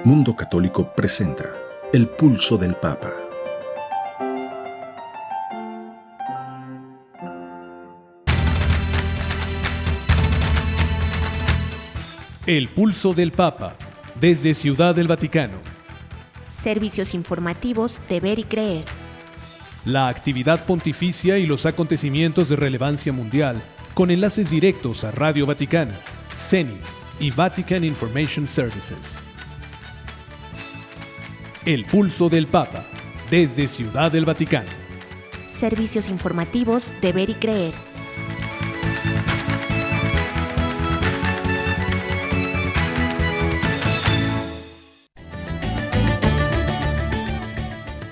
Mundo Católico presenta El Pulso del Papa. El Pulso del Papa, desde Ciudad del Vaticano. Servicios informativos de Ver y Creer. La actividad pontificia y los acontecimientos de relevancia mundial, con enlaces directos a Radio Vaticana, CENI y Vatican Information Services. El Pulso del Papa, desde Ciudad del Vaticano. Servicios informativos de Ver y Creer.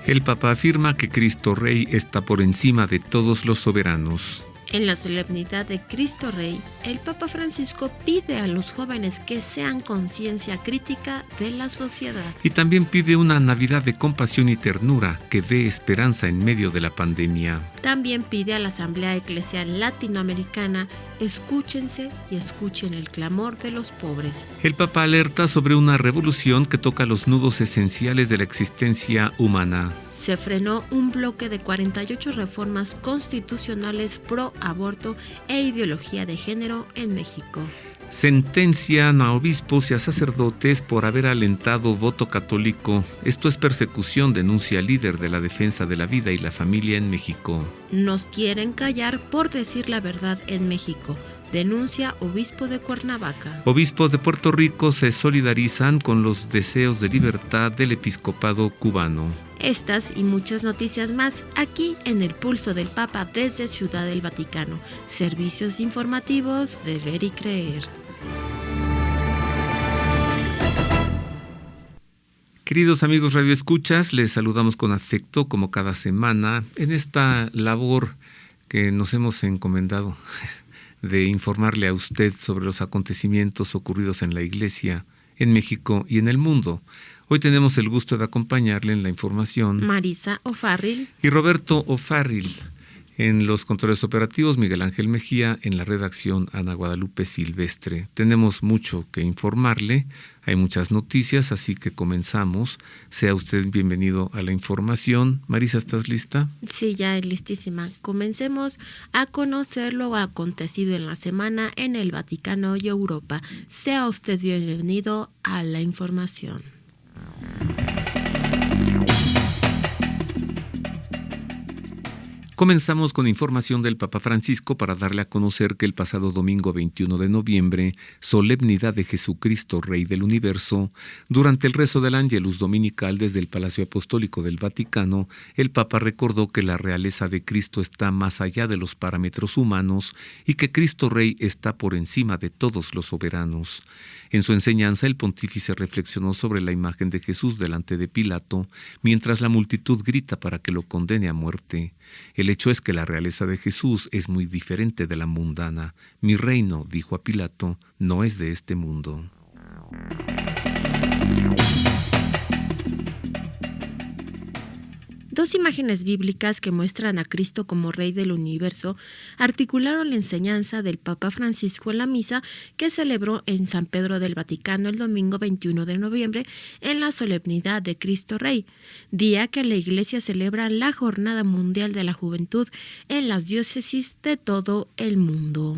El Papa afirma que Cristo Rey está por encima de todos los soberanos. En la solemnidad de Cristo Rey, el Papa Francisco pide a los jóvenes que sean conciencia crítica de la sociedad. Y también pide una Navidad de compasión y ternura que dé esperanza en medio de la pandemia. También pide a la Asamblea Eclesial Latinoamericana: escúchense y escuchen el clamor de los pobres. El Papa alerta sobre una revolución que toca los nudos esenciales de la existencia humana. Se frenó un bloque de 48 reformas constitucionales pro aborto e ideología de género en México. Sentencian a obispos y a sacerdotes por haber alentado voto católico. Esto es persecución, denuncia líder de la defensa de la vida y la familia en México. Nos quieren callar por decir la verdad en México, denuncia obispo de Cuernavaca. Obispos de Puerto Rico se solidarizan con los deseos de libertad del episcopado cubano. Estas y muchas noticias más aquí en El Pulso del Papa desde Ciudad del Vaticano. Servicios informativos de Ver y Creer. Queridos amigos radioescuchas, les saludamos con afecto como cada semana en esta labor que nos hemos encomendado de informarle a usted sobre los acontecimientos ocurridos en la Iglesia, en México y en el mundo. Hoy tenemos el gusto de acompañarle en la información Marisa O'Farrill y Roberto O'Farrill. En los controles operativos, Miguel Ángel Mejía. En la redacción, Ana Guadalupe Silvestre. Tenemos mucho que informarle, hay muchas noticias, así que comenzamos. Sea usted bienvenido a la información. Marisa, ¿estás lista? Sí, ya es listísima. Comencemos a conocer lo acontecido en la semana en el Vaticano y Europa. Sea usted bienvenido a la información. Comenzamos con información del Papa Francisco para darle a conocer que el pasado domingo 21 de noviembre, solemnidad de Jesucristo, Rey del Universo, durante el rezo del Ángelus Dominical desde el Palacio Apostólico del Vaticano, el Papa recordó que la realeza de Cristo está más allá de los parámetros humanos y que Cristo Rey está por encima de todos los soberanos. En su enseñanza, el pontífice reflexionó sobre la imagen de Jesús delante de Pilato, mientras la multitud grita para que lo condene a muerte. El hecho es que la realeza de Jesús es muy diferente de la mundana. Mi reino, dijo a Pilato, no es de este mundo. Dos imágenes bíblicas que muestran a Cristo como Rey del Universo articularon la enseñanza del Papa Francisco en la misa que celebró en San Pedro del Vaticano el domingo 21 de noviembre en la solemnidad de Cristo Rey, día que la Iglesia celebra la Jornada Mundial de la Juventud en las diócesis de todo el mundo.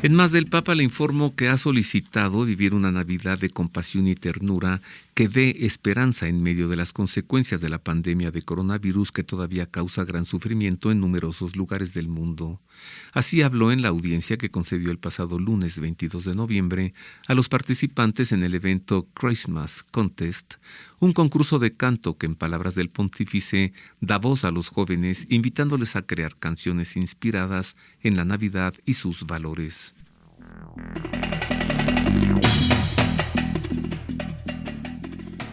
En más del Papa le informo que ha solicitado vivir una Navidad de compasión y ternura que dé esperanza en medio de las consecuencias de la pandemia de coronavirus que todavía causa gran sufrimiento en numerosos lugares del mundo. Así habló en la audiencia que concedió el pasado lunes 22 de noviembre a los participantes en el evento Christmas Contest, un concurso de canto que, en palabras del pontífice, da voz a los jóvenes, invitándoles a crear canciones inspiradas en la Navidad y sus valores.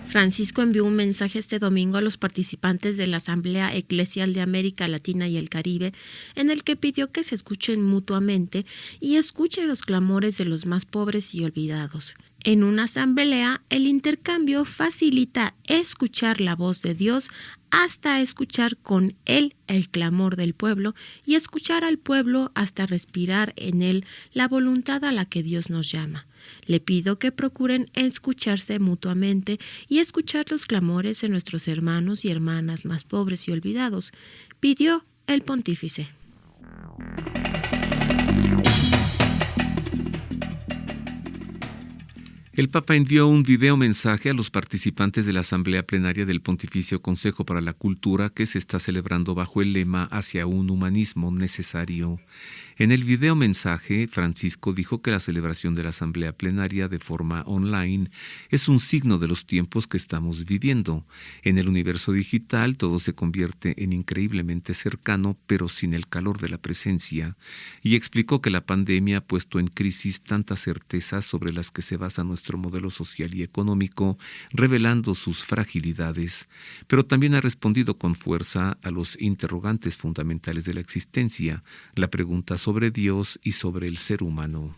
Francisco envió un mensaje este domingo a los participantes de la Asamblea Eclesial de América Latina y el Caribe, en el que pidió que se escuchen mutuamente y escuchen los clamores de los más pobres y olvidados. En una asamblea, el intercambio facilita escuchar la voz de Dios hasta escuchar con él el clamor del pueblo y escuchar al pueblo hasta respirar en él la voluntad a la que Dios nos llama. Le pido que procuren escucharse mutuamente y escuchar los clamores de nuestros hermanos y hermanas más pobres y olvidados, pidió el pontífice. El Papa envió un video mensaje a los participantes de la Asamblea Plenaria del Pontificio Consejo para la Cultura que se está celebrando bajo el lema Hacia un humanismo necesario. En el video mensaje, Francisco dijo que la celebración de la Asamblea Plenaria de forma online es un signo de los tiempos que estamos viviendo. En el universo digital todo se convierte en increíblemente cercano, pero sin el calor de la presencia. Y explicó que la pandemia ha puesto en crisis tantas certezas sobre las que se basa nuestro modelo social y económico, revelando sus fragilidades, pero también ha respondido con fuerza a los interrogantes fundamentales de la existencia, la pregunta sobre Dios y sobre el ser humano.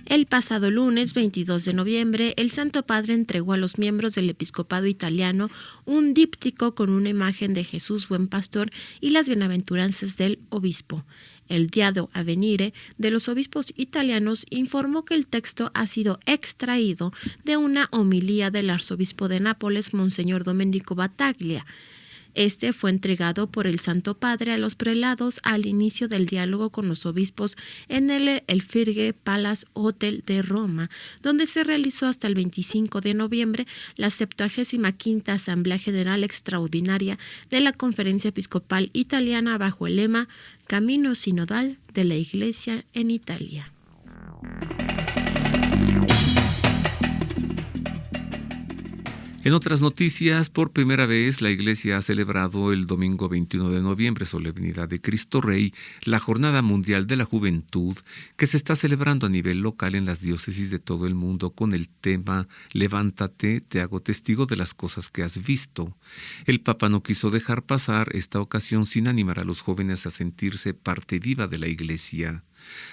El pasado lunes 22 de noviembre, el Santo Padre entregó a los miembros del episcopado italiano un díptico con una imagen de Jesús Buen Pastor y las bienaventuranzas del obispo. El Diado Avvenire de los obispos italianos informó que el texto ha sido extraído de una homilía del arzobispo de Nápoles, Monseñor Domenico Battaglia. Este fue entregado por el Santo Padre a los prelados al inicio del diálogo con los obispos en el Elfirge Palace Hotel de Roma, donde se realizó hasta el 25 de noviembre la 75ª Asamblea General Extraordinaria de la Conferencia Episcopal Italiana bajo el lema Camino Sinodal de la Iglesia en Italia. En otras noticias, por primera vez la Iglesia ha celebrado el domingo 21 de noviembre, solemnidad de Cristo Rey, la Jornada Mundial de la Juventud, que se está celebrando a nivel local en las diócesis de todo el mundo con el tema Levántate, te hago testigo de las cosas que has visto. El Papa no quiso dejar pasar esta ocasión sin animar a los jóvenes a sentirse parte viva de la Iglesia.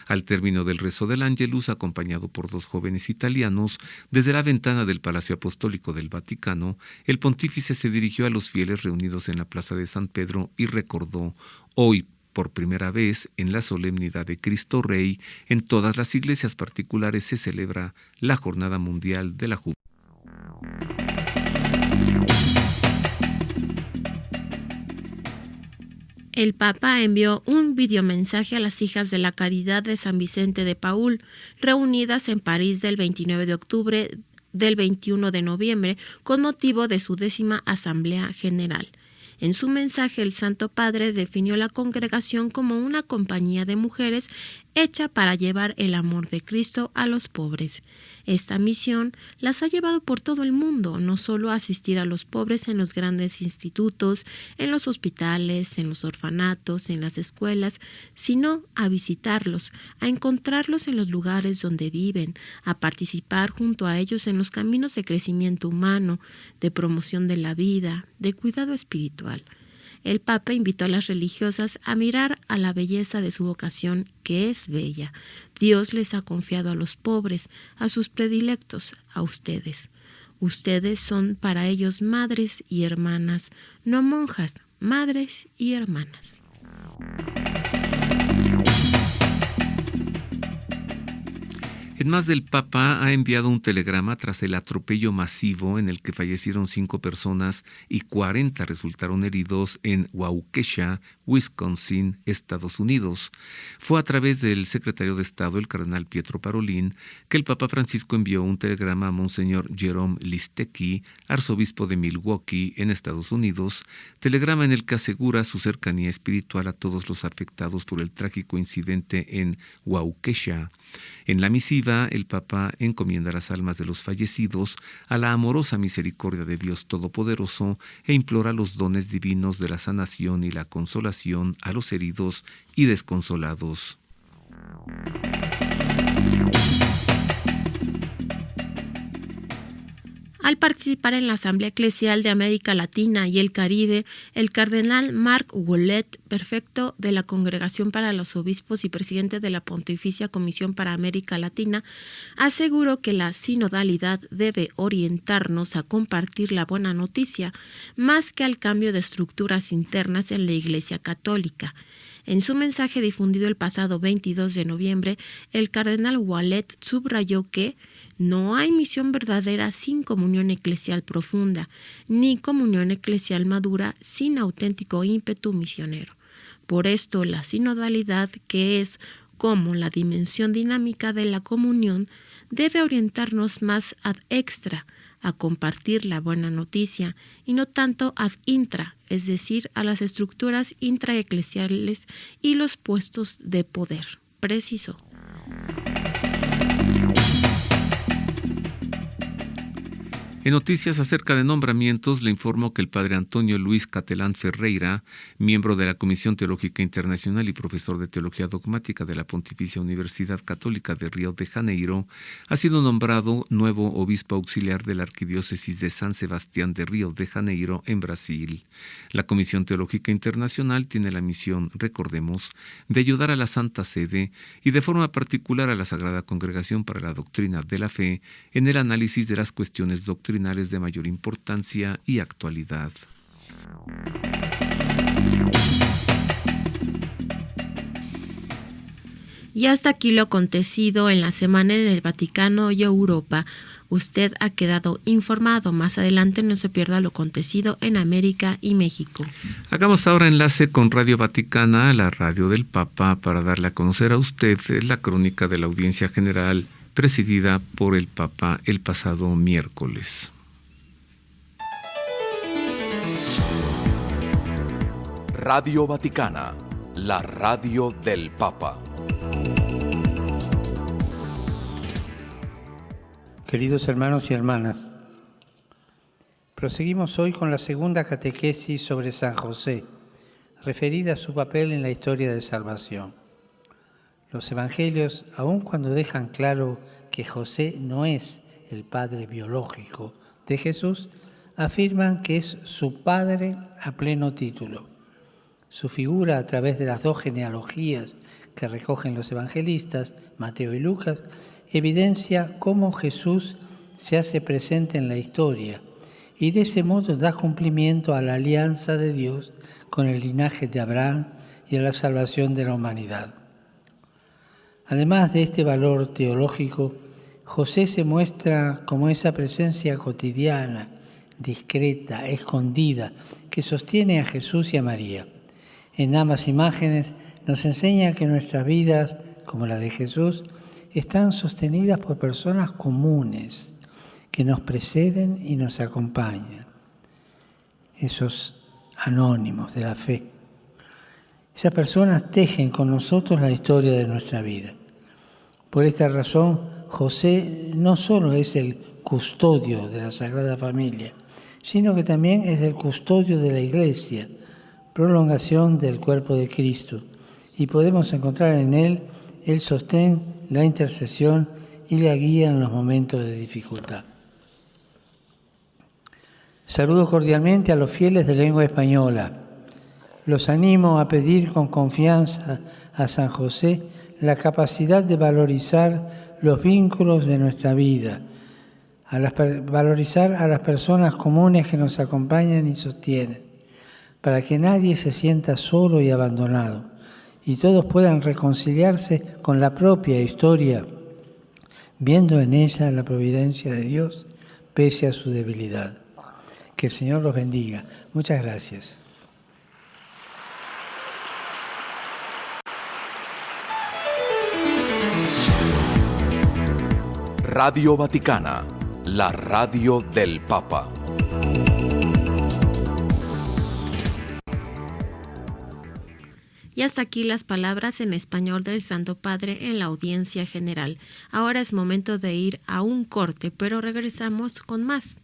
Al término del rezo del Ángelus, acompañado por 2 jóvenes italianos, desde la ventana del Palacio Apostólico del Vaticano, el pontífice se dirigió a los fieles reunidos en la Plaza de San Pedro y recordó: hoy, por primera vez, en la solemnidad de Cristo Rey, en todas las iglesias particulares se celebra la Jornada Mundial de la Juventud. El Papa envió un videomensaje a las hijas de la Caridad de San Vicente de Paúl, reunidas en París del 29 de octubre del 21 de noviembre, con motivo de su 10ª Asamblea General. En su mensaje, el Santo Padre definió la congregación como una compañía de mujeres hecha para llevar el amor de Cristo a los pobres. Esta misión las ha llevado por todo el mundo, no solo a asistir a los pobres en los grandes institutos, en los hospitales, en los orfanatos, en las escuelas, sino a visitarlos, a encontrarlos en los lugares donde viven, a participar junto a ellos en los caminos de crecimiento humano, de promoción de la vida, de cuidado espiritual. El Papa invitó a las religiosas a mirar a la belleza de su vocación, que es bella. Dios les ha confiado a los pobres, a sus predilectos, a ustedes. Ustedes son para ellos madres y hermanas, no monjas, madres y hermanas. En más, del Papa ha enviado un telegrama tras el atropello masivo en el que fallecieron 5 personas y 40 resultaron heridos en Waukesha, Wisconsin, Estados Unidos. Fue a través del secretario de Estado, el cardenal Pietro Parolin, que el Papa Francisco envió un telegrama a Monseñor Jerome Listecki, arzobispo de Milwaukee, en Estados Unidos, telegrama en el que asegura su cercanía espiritual a todos los afectados por el trágico incidente en Waukesha. En la misiva, el Papa encomienda las almas de los fallecidos a la amorosa misericordia de Dios Todopoderoso e implora los dones divinos de la sanación y la consolación a los heridos y desconsolados. Al participar en la Asamblea Eclesial de América Latina y el Caribe, el cardenal Mark Ouellet, prefecto de la Congregación para los Obispos y presidente de la Pontificia Comisión para América Latina, aseguró que la sinodalidad debe orientarnos a compartir la buena noticia, más que al cambio de estructuras internas en la Iglesia Católica. En su mensaje difundido el pasado 22 de noviembre, el cardenal Ouellet subrayó que no hay misión verdadera sin comunión eclesial profunda, ni comunión eclesial madura sin auténtico ímpetu misionero. Por esto, la sinodalidad, que es como la dimensión dinámica de la comunión, debe orientarnos más ad extra, a compartir la buena noticia, y no tanto ad intra, es decir, a las estructuras intraeclesiales y los puestos de poder. Precisó. En noticias acerca de nombramientos, le informo que el padre Antonio Luis Catelán Ferreira, miembro de la Comisión Teológica Internacional y profesor de Teología Dogmática de la Pontificia Universidad Católica de Río de Janeiro, ha sido nombrado nuevo obispo auxiliar de la Arquidiócesis de San Sebastián de Río de Janeiro, en Brasil. La Comisión Teológica Internacional tiene la misión, recordemos, de ayudar a la Santa Sede y de forma particular a la Sagrada Congregación para la Doctrina de la Fe en el análisis de las cuestiones doctrinales de mayor importancia y actualidad. Y hasta aquí lo acontecido en la semana en el Vaticano y Europa. Usted ha quedado informado. Más adelante no se pierda lo acontecido en América y México. Hagamos ahora enlace con Radio Vaticana, la radio del Papa, para darle a conocer a usted la crónica de la Audiencia General presidida por el Papa el pasado miércoles. Radio Vaticana, la radio del Papa. Queridos hermanos y hermanas, proseguimos hoy con la segunda catequesis sobre San José, referida a su papel en la historia de salvación. Los evangelios, aun cuando dejan claro que José no es el padre biológico de Jesús, afirman que es su padre a pleno título. Su figura a través de las dos genealogías que recogen los evangelistas, Mateo y Lucas, evidencia cómo Jesús se hace presente en la historia y de ese modo da cumplimiento a la alianza de Dios con el linaje de Abraham y a la salvación de la humanidad. Además de este valor teológico, José se muestra como esa presencia cotidiana, discreta, escondida, que sostiene a Jesús y a María. En ambas imágenes nos enseña que nuestras vidas, como la de Jesús, están sostenidas por personas comunes que nos preceden y nos acompañan. Esos anónimos de la fe. Esas personas tejen con nosotros la historia de nuestra vida. Por esta razón, José no solo es el custodio de la Sagrada Familia, sino que también es el custodio de la Iglesia, prolongación del cuerpo de Cristo, y podemos encontrar en él el sostén, la intercesión y la guía en los momentos de dificultad. Saludo cordialmente a los fieles de lengua española. Los animo a pedir con confianza a San José la capacidad de valorizar los vínculos de nuestra vida, valorizar a las personas comunes que nos acompañan y sostienen, para que nadie se sienta solo y abandonado, y todos puedan reconciliarse con la propia historia, viendo en ella la providencia de Dios, pese a su debilidad. Que el Señor los bendiga. Muchas gracias. Radio Vaticana, la radio del Papa. Y hasta aquí las palabras en español del Santo Padre en la audiencia general. Ahora es momento de ir a un corte, pero regresamos con más.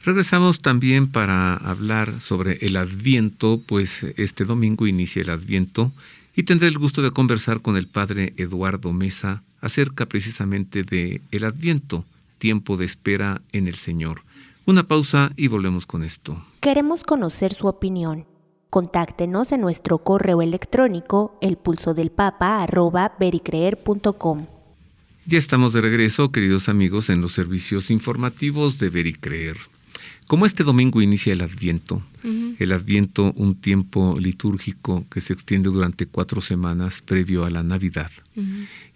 Regresamos también para hablar sobre el Adviento, pues este domingo inicia el Adviento y tendré el gusto de conversar con el Padre Eduardo Mesa acerca precisamente de el Adviento, tiempo de espera en el Señor. Una pausa y volvemos con esto. Queremos conocer su opinión. Contáctenos en nuestro correo electrónico elpulsodelpapa@vericreer.com. Ya estamos de regreso, queridos amigos, en los servicios informativos de Ver y Creer. Como este domingo inicia el Adviento, el Adviento, un tiempo litúrgico que se extiende durante 4 semanas previo a la Navidad,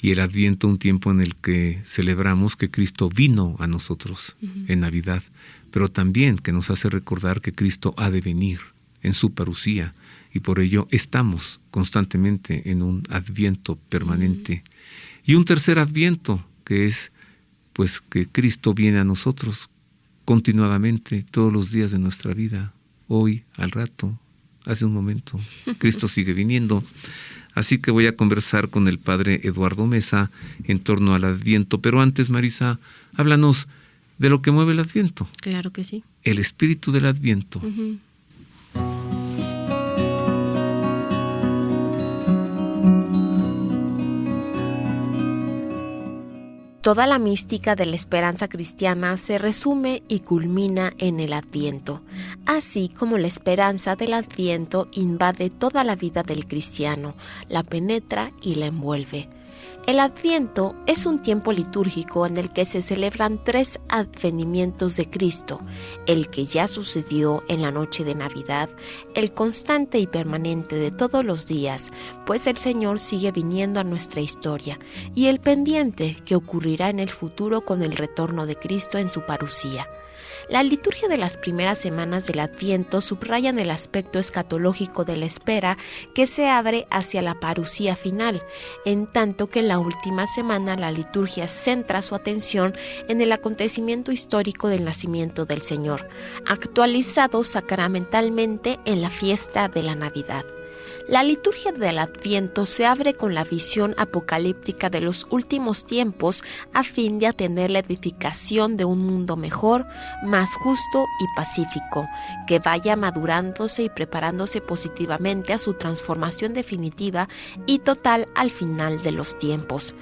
y el Adviento, un tiempo en el que celebramos que Cristo vino a nosotros en Navidad, pero también que nos hace recordar que Cristo ha de venir en su parucía, y por ello estamos constantemente en un Adviento permanente. Y un tercer Adviento, que es pues que Cristo viene a nosotros continuadamente, todos los días de nuestra vida, hoy, al rato, hace un momento. Cristo sigue viniendo. Así que voy a conversar con el padre Eduardo Mesa en torno al Adviento. Pero antes, Marisa, háblanos de lo que mueve el Adviento. Claro que sí. El espíritu del Adviento. Toda la mística de la esperanza cristiana se resume y culmina en el Adviento, así como la esperanza del Adviento invade toda la vida del cristiano, la penetra y la envuelve. El Adviento es un tiempo litúrgico en el que se celebran 3 advenimientos de Cristo: el que ya sucedió en la noche de Navidad, el constante y permanente de todos los días, pues el Señor sigue viniendo a nuestra historia, y el pendiente que ocurrirá en el futuro con el retorno de Cristo en su parucía. La liturgia de las primeras semanas del Adviento subrayan el aspecto escatológico de la espera que se abre hacia la parucía final, en tanto que en la última semana la liturgia centra su atención en el acontecimiento histórico del nacimiento del Señor, actualizado sacramentalmente en la fiesta de la Navidad. La liturgia del Adviento se abre con la visión apocalíptica de los últimos tiempos a fin de atender la edificación de un mundo mejor, más justo y pacífico, que vaya madurándose y preparándose positivamente a su transformación definitiva y total al final de los tiempos.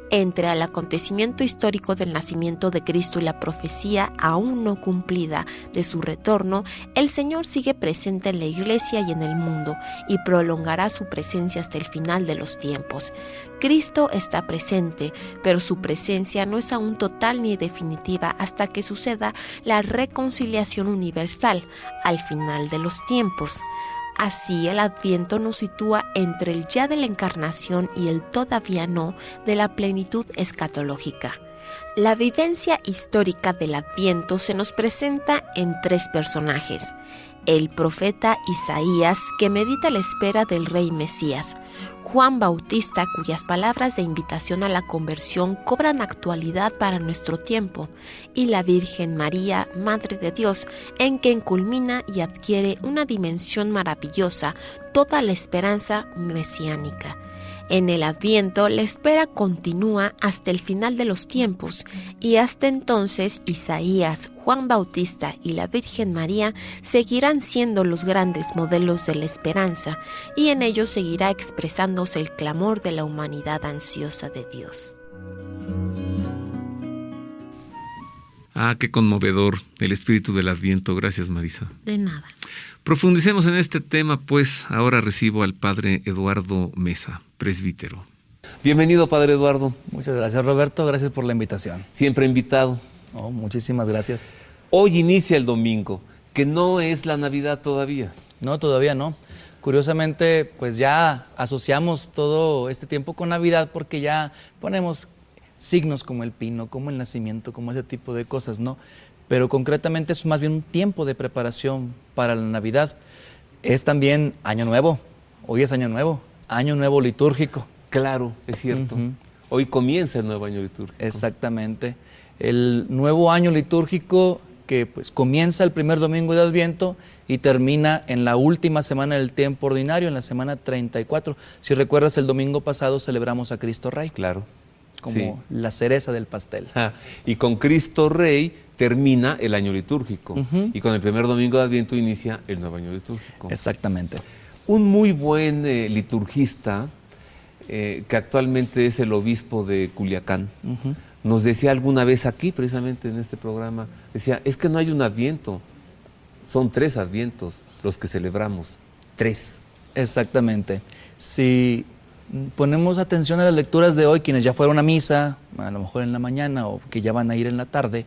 Entre el acontecimiento histórico del nacimiento de Cristo y la profecía aún no cumplida de su retorno, el Señor sigue presente en la Iglesia y en el mundo, y prolongará su presencia hasta el final de los tiempos. Cristo está presente, pero su presencia no es aún total ni definitiva hasta que suceda la reconciliación universal al final de los tiempos. Así, el Adviento nos sitúa entre el ya de la encarnación y el todavía no de la plenitud escatológica. La vivencia histórica del Adviento se nos presenta en 3 personajes: el profeta Isaías, que medita la espera del rey Mesías; Juan Bautista, cuyas palabras de invitación a la conversión cobran actualidad para nuestro tiempo; y la Virgen María, Madre de Dios, en quien culmina y adquiere una dimensión maravillosa toda la esperanza mesiánica. En el Adviento, la espera continúa hasta el final de los tiempos, y hasta entonces Isaías, Juan Bautista y la Virgen María seguirán siendo los grandes modelos de la esperanza, y en ellos seguirá expresándose el clamor de la humanidad ansiosa de Dios. Ah, qué conmovedor el espíritu del Adviento. Gracias, Marisa. De nada. Profundicemos en este tema, pues ahora recibo al padre Eduardo Mesa, presbítero. Bienvenido, padre Eduardo. Muchas gracias, Roberto. Gracias por la invitación. Siempre invitado. Oh, muchísimas gracias. Hoy inicia el domingo, que no es la Navidad todavía. No, todavía no. Curiosamente, pues ya asociamos todo este tiempo con Navidad porque ya ponemos signos como el pino, como el nacimiento, como ese tipo de cosas, ¿no? Pero concretamente es más bien un tiempo de preparación para la Navidad. Es también Año Nuevo. Hoy es Año Nuevo litúrgico. Claro, es cierto. Hoy comienza el nuevo año litúrgico. Exactamente. El nuevo año litúrgico que pues comienza el primer domingo de Adviento y termina en la última semana del tiempo ordinario, en la semana 34. Si recuerdas, el domingo pasado celebramos a Cristo Rey. Claro. Como la cereza del pastel. Y con Cristo Rey termina el año litúrgico. Y con el primer domingo de Adviento inicia el nuevo año litúrgico. Exactamente. Un muy buen liturgista, que actualmente es el obispo de Culiacán, nos decía alguna vez aquí, precisamente en este programa, decía, es que no hay un Adviento, son 3 Advientos los que celebramos, 3. Exactamente. Si ponemos atención a las lecturas de hoy, quienes ya fueron a misa, a lo mejor en la mañana o que ya van a ir en la tarde,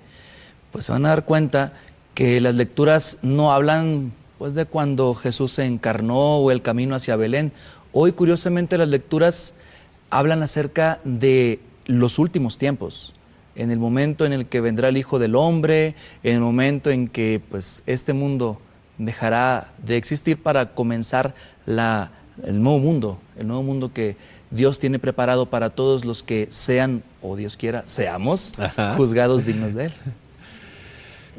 pues se van a dar cuenta que las lecturas no hablan pues de cuando Jesús se encarnó o el camino hacia Belén. Hoy, curiosamente, las lecturas hablan acerca de los últimos tiempos, en el momento en el que vendrá el Hijo del Hombre, en el momento en que pues este mundo dejará de existir para comenzar el nuevo mundo que Dios tiene preparado para todos los que sean, o Dios quiera, seamos juzgados dignos de Él.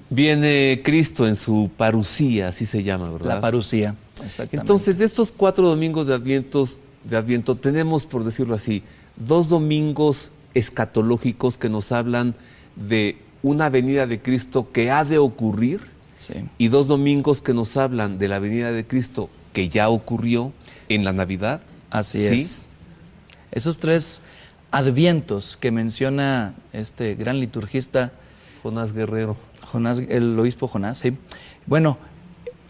Viene Cristo en su parusía, así se llama, ¿verdad? La parusía, exactamente. Entonces, de estos 4 domingos de Adviento, tenemos, por decirlo así, 2 domingos escatológicos que nos hablan de una venida de Cristo que ha de ocurrir, sí, y 2 domingos que nos hablan de la venida de Cristo que ya ocurrió en la Navidad. Así ¿sí? es. Esos 3 advientos que menciona este gran liturgista Jonás Guerrero. El obispo Jonás, sí. Bueno,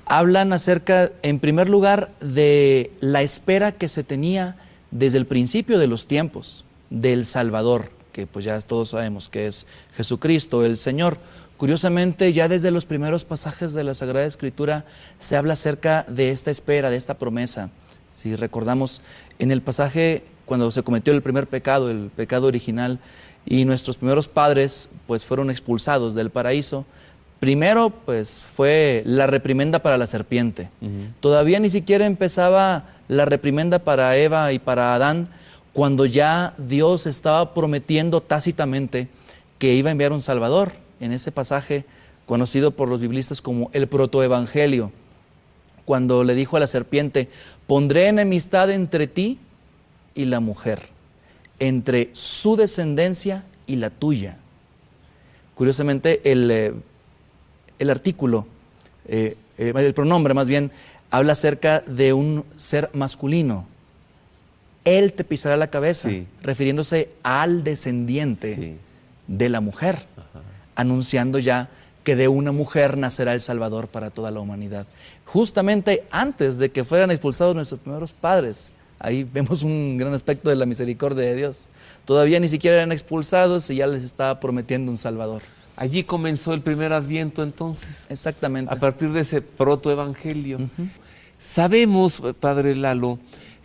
hablan acerca, en primer lugar, de la espera que se tenía desde el principio de los tiempos del Salvador, que pues ya todos sabemos que es Jesucristo, el Señor. Curiosamente, ya desde los primeros pasajes de la Sagrada Escritura se habla acerca de esta espera, de esta promesa. Si recordamos, en el pasaje cuando se cometió el primer pecado, el pecado original, y nuestros primeros padres pues fueron expulsados del paraíso, primero pues fue la reprimenda para la serpiente. Todavía ni siquiera empezaba la reprimenda para Eva y para Adán, cuando ya Dios estaba prometiendo tácitamente que iba a enviar un Salvador, en ese pasaje conocido por los biblistas como el protoevangelio, cuando le dijo a la serpiente, pondré enemistad entre ti y la mujer, entre su descendencia y la tuya. Curiosamente, el artículo, el pronombre más bien, habla acerca de un ser masculino. Él te pisará la cabeza, sí, refiriéndose al descendiente, sí, de la mujer, anunciando ya que de una mujer nacerá el Salvador para toda la humanidad. Justamente antes de que fueran expulsados nuestros primeros padres. Ahí vemos un gran aspecto de la misericordia de Dios. Todavía ni siquiera eran expulsados y ya les estaba prometiendo un Salvador. Allí comenzó el primer Adviento entonces. Exactamente. A partir de ese protoevangelio. Sabemos, Padre Lalo,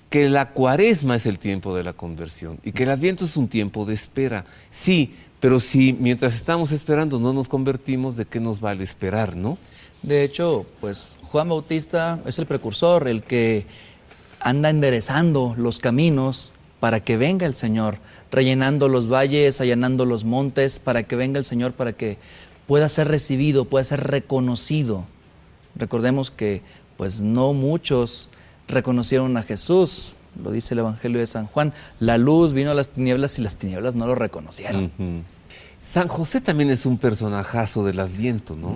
que la Cuaresma es el tiempo de la conversión y que el Adviento es un tiempo de espera. Sí, pero si mientras estamos esperando no nos convertimos, ¿de qué nos vale esperar, no? De hecho, pues Juan Bautista es el precursor, el que anda enderezando los caminos para que venga el Señor, rellenando los valles, allanando los montes, para que venga el Señor, para que pueda ser recibido, pueda ser reconocido. Recordemos que pues no muchos reconocieron a Jesús, lo dice el Evangelio de San Juan, la luz vino a las tinieblas y las tinieblas no lo reconocieron. San José también es un personajazo del Adviento, ¿no?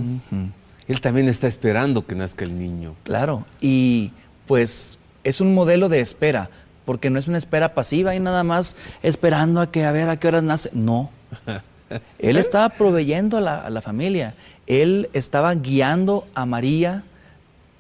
Él también está esperando que nazca el niño. Claro, y pues es un modelo de espera, porque no es una espera pasiva y nada más esperando a ver a qué horas nace. No. Él estaba proveyendo a la familia. Él estaba guiando a María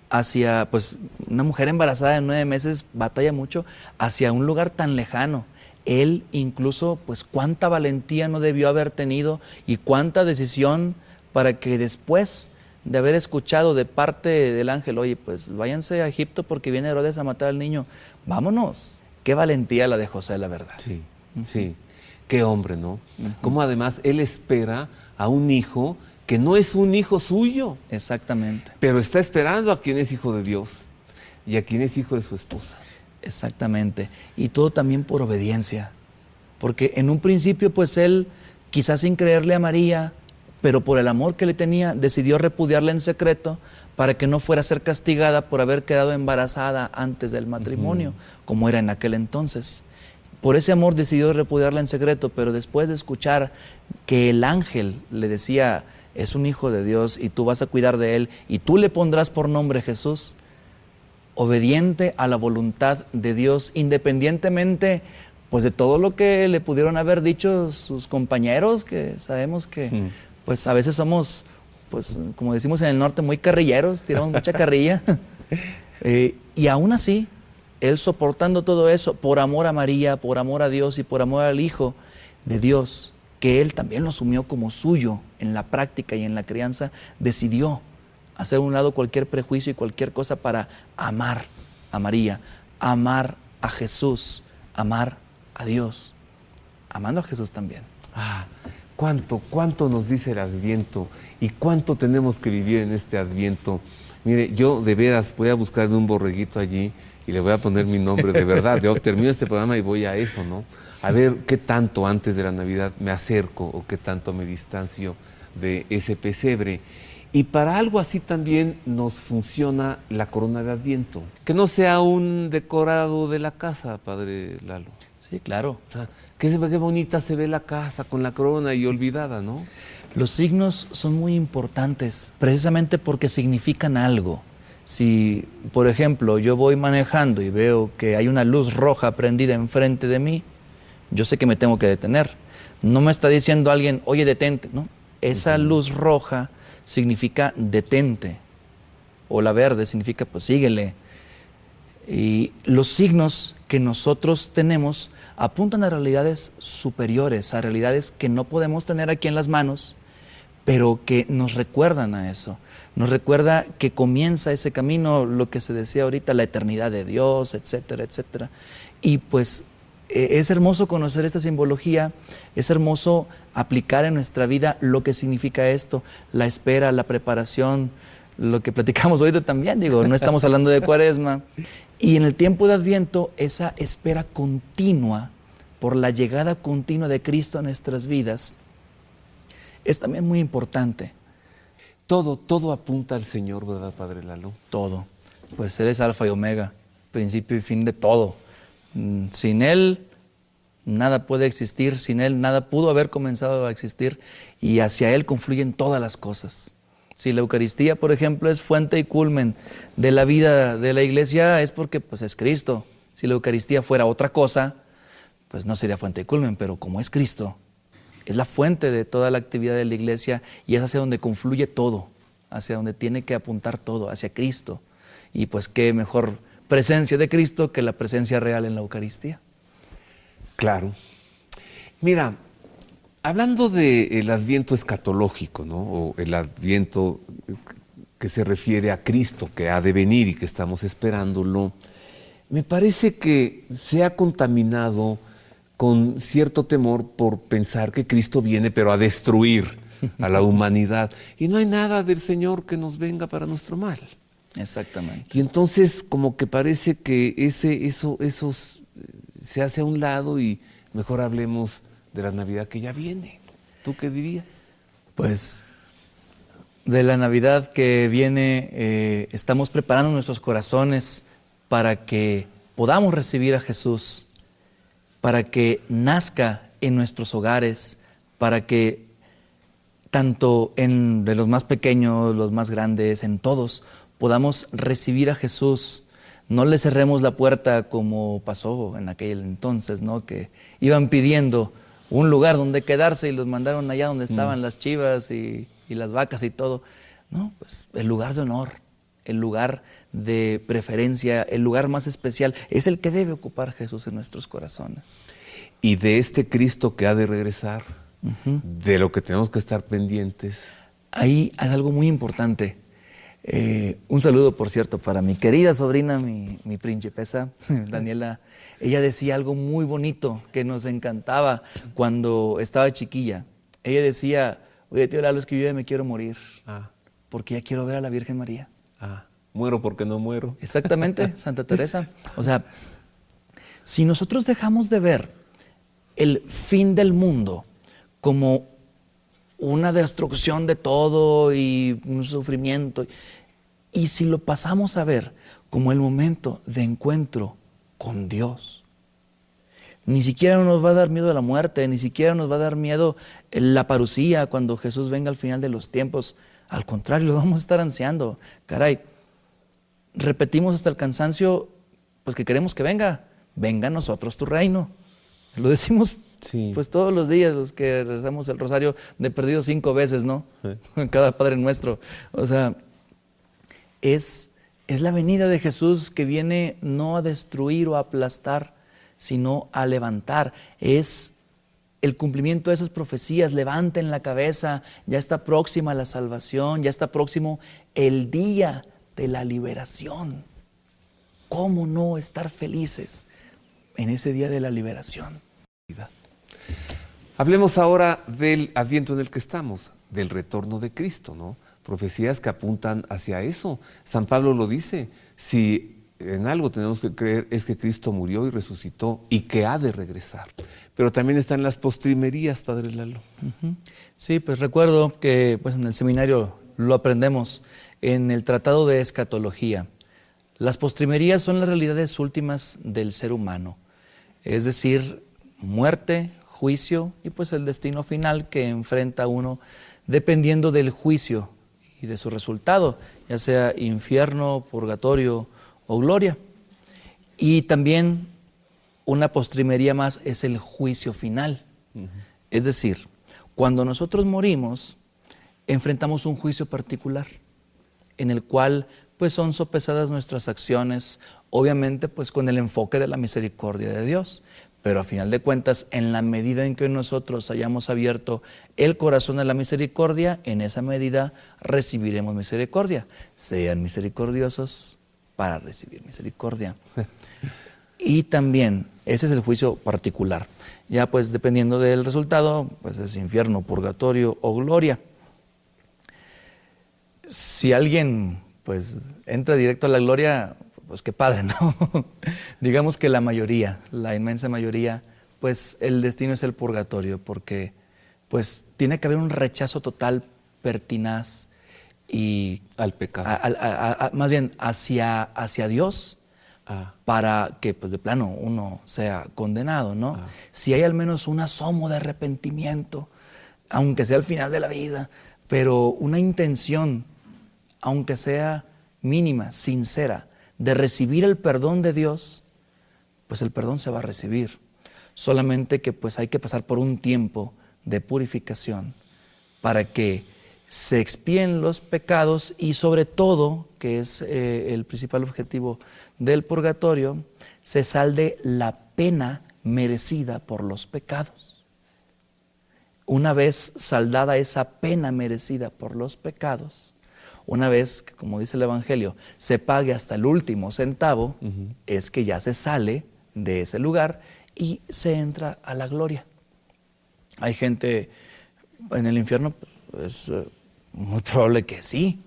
hacia, pues, una mujer embarazada de 9 meses batalla mucho, hacia un lugar tan lejano. Él incluso, pues, cuánta valentía no debió haber tenido y cuánta decisión para que después de haber escuchado de parte del ángel, oye, pues váyanse a Egipto porque viene Herodes a matar al niño, vámonos. Qué valentía la de José, la verdad. Sí, sí, qué hombre, ¿no? Como además él espera a un hijo que no es un hijo suyo. Exactamente. Pero está esperando a quien es hijo de Dios y a quien es hijo de su esposa. Exactamente. Y todo también por obediencia. Porque en un principio, pues él, quizás sin creerle a María, pero por el amor que le tenía, decidió repudiarla en secreto para que no fuera a ser castigada por haber quedado embarazada antes del matrimonio, como era en aquel entonces. Por ese amor decidió repudiarla en secreto, pero después de escuchar que el ángel le decía, es un hijo de Dios y tú vas a cuidar de él y tú le pondrás por nombre Jesús, obediente a la voluntad de Dios, independientemente pues de todo lo que le pudieron haber dicho sus compañeros, que sabemos que pues a veces somos, pues como decimos en el norte, muy carrilleros, tiramos mucha carrilla. Y aún así, él soportando todo eso, por amor a María, por amor a Dios y por amor al Hijo de Dios, que él también lo asumió como suyo en la práctica y en la crianza, decidió hacer a un lado cualquier prejuicio y cualquier cosa para amar a María, amar a Jesús, amar a Dios, amando a Jesús también. ¿Cuánto nos dice el Adviento y cuánto tenemos que vivir en este Adviento? Mire, yo de veras voy a buscar un borreguito allí y le voy a poner mi nombre, de verdad. Yo termino este programa y voy a eso, ¿no? A ver qué tanto antes de la Navidad me acerco o qué tanto me distancio de ese pesebre. Y para algo así también nos funciona la corona de Adviento. Que no sea un decorado de la casa, Padre Lalo. Sí, claro. O sea, qué bonita se ve la casa con la corona y olvidada, ¿no? Los signos son muy importantes, precisamente porque significan algo. Si, por ejemplo, yo voy manejando y veo que hay una luz roja prendida enfrente de mí, yo sé que me tengo que detener. No me está diciendo alguien, oye, detente, ¿no? Esa luz roja significa detente, o la verde significa pues síguele. Y los signos que nosotros tenemos apuntan a realidades superiores, a realidades que no podemos tener aquí en las manos, pero que nos recuerdan a eso. Nos recuerda que comienza ese camino, lo que se decía ahorita, la eternidad de Dios, etcétera, etcétera. Y pues es hermoso conocer esta simbología, es hermoso aplicar en nuestra vida lo que significa esto, la espera, la preparación, lo que platicamos ahorita también, digo, no estamos hablando de Cuaresma. Y en el tiempo de Adviento, esa espera continua por la llegada continua de Cristo a nuestras vidas es también muy importante. Todo apunta al Señor, ¿verdad, Padre Lalo? Todo. Pues Él es alfa y omega, principio y fin de todo. Sin Él nada puede existir, sin Él nada pudo haber comenzado a existir y hacia Él confluyen todas las cosas. Si la Eucaristía, por ejemplo, es fuente y culmen de la vida de la Iglesia, es porque pues, es Cristo. Si la Eucaristía fuera otra cosa, pues no sería fuente y culmen, pero como es Cristo, es la fuente de toda la actividad de la Iglesia y es hacia donde confluye todo, hacia donde tiene que apuntar todo, hacia Cristo. Y pues qué mejor presencia de Cristo que la presencia real en la Eucaristía. Claro. Mira, hablando del Adviento escatológico, ¿no? O el Adviento que se refiere a Cristo, que ha de venir y que estamos esperándolo, me parece que se ha contaminado con cierto temor por pensar que Cristo viene pero a destruir a la humanidad. Y no hay nada del Señor que nos venga para nuestro mal. Exactamente. Y entonces como que parece que eso se hace a un lado y mejor hablemos de la Navidad que ya viene. ¿Tú qué dirías? Pues de la Navidad que viene estamos preparando nuestros corazones para que podamos recibir a Jesús, para que nazca en nuestros hogares, para que tanto de los más pequeños, los más grandes, en todos, podamos recibir a Jesús. No le cerremos la puerta como pasó en aquel entonces, ¿no? Que iban pidiendo un lugar donde quedarse y los mandaron allá donde estaban las chivas y las vacas y todo. No, pues el lugar de honor, el lugar de preferencia, el lugar más especial, es el que debe ocupar Jesús en nuestros corazones. Y de este Cristo que ha de regresar, de lo que tenemos que estar pendientes. Ahí es algo muy importante. Un saludo, por cierto, para mi querida sobrina, mi principesa, Daniela. Ella decía algo muy bonito que nos encantaba cuando estaba chiquilla. Ella decía, oye, tío Lalo, es que yo ya me quiero morir, porque ya quiero ver a la Virgen María. Muero porque no muero. Exactamente, Santa Teresa. O sea, si nosotros dejamos de ver el fin del mundo como una destrucción de todo y un sufrimiento, y si lo pasamos a ver como el momento de encuentro con Dios, ni siquiera nos va a dar miedo la muerte, ni siquiera nos va a dar miedo la parucía cuando Jesús venga al final de los tiempos. Al contrario, lo vamos a estar ansiando. Caray, repetimos hasta el cansancio, pues que queremos que venga a nosotros tu reino. Lo decimos Sí. pues todos los días, los que rezamos el rosario de perdido 5 veces, ¿no? En cada Padre Nuestro. O sea, es la venida de Jesús que viene no a destruir o a aplastar, sino a levantar. Es el cumplimiento de esas profecías. Levanten la cabeza, ya está próxima la salvación, ya está próximo el día de la liberación. ¿Cómo no estar felices en ese día de la liberación? Hablemos ahora del Adviento en el que estamos, del retorno de Cristo, ¿no? Profecías que apuntan hacia eso. San Pablo lo dice, si en algo tenemos que creer es que Cristo murió y resucitó y que ha de regresar. Pero también están las postrimerías, Padre Lalo. Sí, pues recuerdo que pues, en el seminario lo aprendemos en el Tratado de Escatología. Las postrimerías son las realidades últimas del ser humano, es decir, muerte, juicio y pues el destino final que enfrenta uno dependiendo del juicio y de su resultado, ya sea infierno, purgatorio o gloria. Y también una postrimería más es el juicio final. Es decir, cuando nosotros morimos, enfrentamos un juicio particular en el cual pues son sopesadas nuestras acciones, obviamente pues con el enfoque de la misericordia de Dios. Pero a final de cuentas, en la medida en que nosotros hayamos abierto el corazón a la misericordia, en esa medida recibiremos misericordia. Sean misericordiosos para recibir misericordia. Y también, ese es el juicio particular. Ya pues dependiendo del resultado, pues es infierno, purgatorio o gloria. Si alguien pues entra directo a la gloria, pues qué padre, ¿no? Digamos que la mayoría, la inmensa mayoría, pues el destino es el purgatorio, porque pues tiene que haber un rechazo total, pertinaz y al pecado. Más bien hacia Dios, para que pues de plano uno sea condenado, ¿no? Si hay al menos un asomo de arrepentimiento, aunque sea al final de la vida, pero una intención, aunque sea mínima, sincera, de recibir el perdón de Dios, pues el perdón se va a recibir. Solamente que pues hay que pasar por un tiempo de purificación para que se expíen los pecados y sobre todo, que es el principal objetivo del purgatorio, se salde la pena merecida por los pecados. Una vez saldada esa pena merecida por los pecados, una vez que, como dice el Evangelio, se pague hasta el último centavo, es que ya se sale de ese lugar y se entra a la gloria. Hay gente en el infierno, pues muy probable que sí,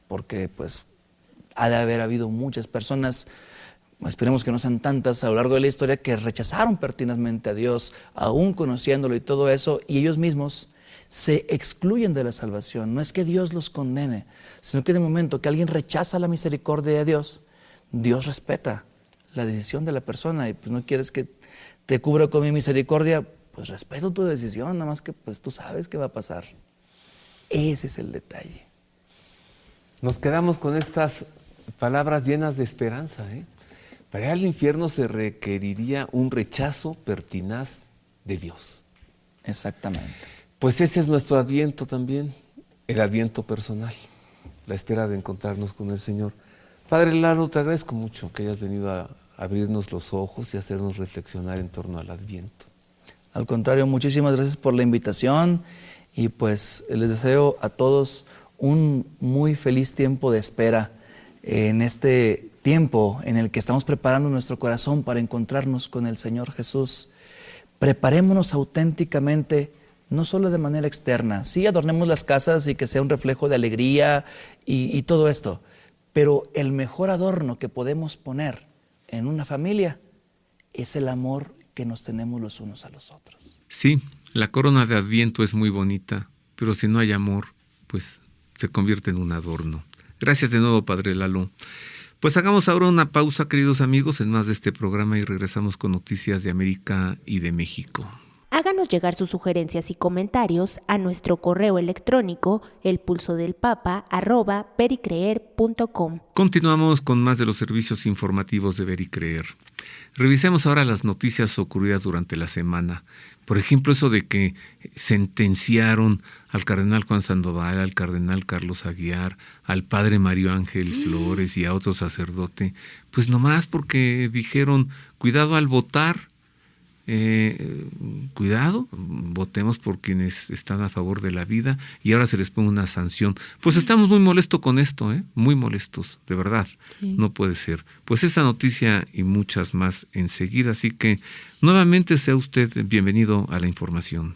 porque pues ha de haber habido muchas personas, esperemos que no sean tantas a lo largo de la historia, que rechazaron pertinazmente a Dios, aún conociéndolo y todo eso, y ellos mismos se excluyen de la salvación. No es que Dios los condene, sino que en el momento que alguien rechaza la misericordia de Dios, Dios respeta la decisión de la persona y pues no quieres que te cubra con mi misericordia, pues respeto tu decisión, nada más que pues tú sabes qué va a pasar. Ese es el detalle. Nos quedamos con estas palabras llenas de esperanza, ¿eh? Para ir al infierno se requeriría un rechazo pertinaz de Dios. Exactamente. Pues ese es nuestro adviento también, el adviento personal, la espera de encontrarnos con el Señor. Padre Lalo, te agradezco mucho que hayas venido a abrirnos los ojos y hacernos reflexionar en torno al adviento. Al contrario, muchísimas gracias por la invitación y pues les deseo a todos un muy feliz tiempo de espera en este tiempo en el que estamos preparando nuestro corazón para encontrarnos con el Señor Jesús. Preparémonos auténticamente, no solo de manera externa. Sí, adornemos las casas y que sea un reflejo de alegría y todo esto, pero el mejor adorno que podemos poner en una familia es el amor que nos tenemos los unos a los otros. Sí, la corona de Adviento es muy bonita, pero si no hay amor, pues se convierte en un adorno. Gracias de nuevo, Padre Lalo. Pues hagamos ahora una pausa, queridos amigos, en más de este programa y regresamos con noticias de América y de México. Háganos llegar sus sugerencias y comentarios a nuestro correo electrónico elpulsodelpapa@vericreer.com. Continuamos con más de los servicios informativos de Ver y Creer. Revisemos ahora las noticias ocurridas durante la semana. Por ejemplo, eso de que sentenciaron al cardenal Juan Sandoval, al cardenal Carlos Aguiar, al padre Mario Ángel Flores y a otro sacerdote, pues nomás porque dijeron, cuidado al votar, cuidado, votemos por quienes están a favor de la vida, y ahora se les pone una sanción. Pues estamos muy molestos con esto, muy molestos, de verdad, sí. No puede ser. Pues esa noticia y muchas más enseguida, así que nuevamente sea usted bienvenido a la información.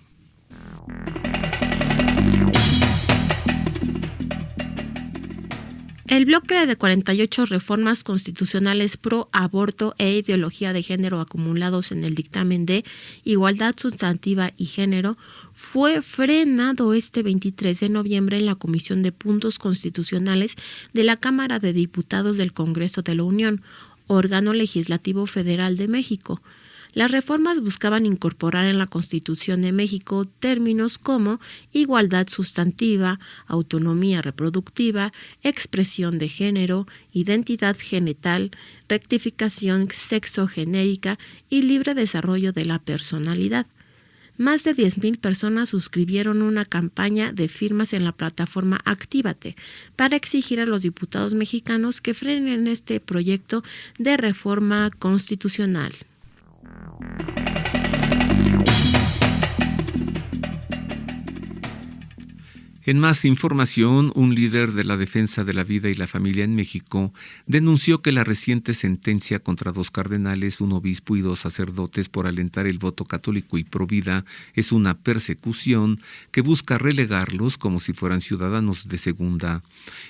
El bloque de 48 reformas constitucionales pro aborto e ideología de género acumulados en el dictamen de Igualdad Sustantiva y Género fue frenado este 23 de noviembre en la Comisión de Puntos Constitucionales de la Cámara de Diputados del Congreso de la Unión, órgano legislativo federal de México. Las reformas buscaban incorporar en la Constitución de México términos como igualdad sustantiva, autonomía reproductiva, expresión de género, identidad genital, rectificación sexogenérica y libre desarrollo de la personalidad. Más de 10,000 personas suscribieron una campaña de firmas en la plataforma Actívate para exigir a los diputados mexicanos que frenen este proyecto de reforma constitucional. En más información, un líder de la defensa de la vida y la familia en México denunció que la reciente sentencia contra 2 cardenales, un obispo y 2 sacerdotes por alentar el voto católico y provida es una persecución que busca relegarlos como si fueran ciudadanos de segunda.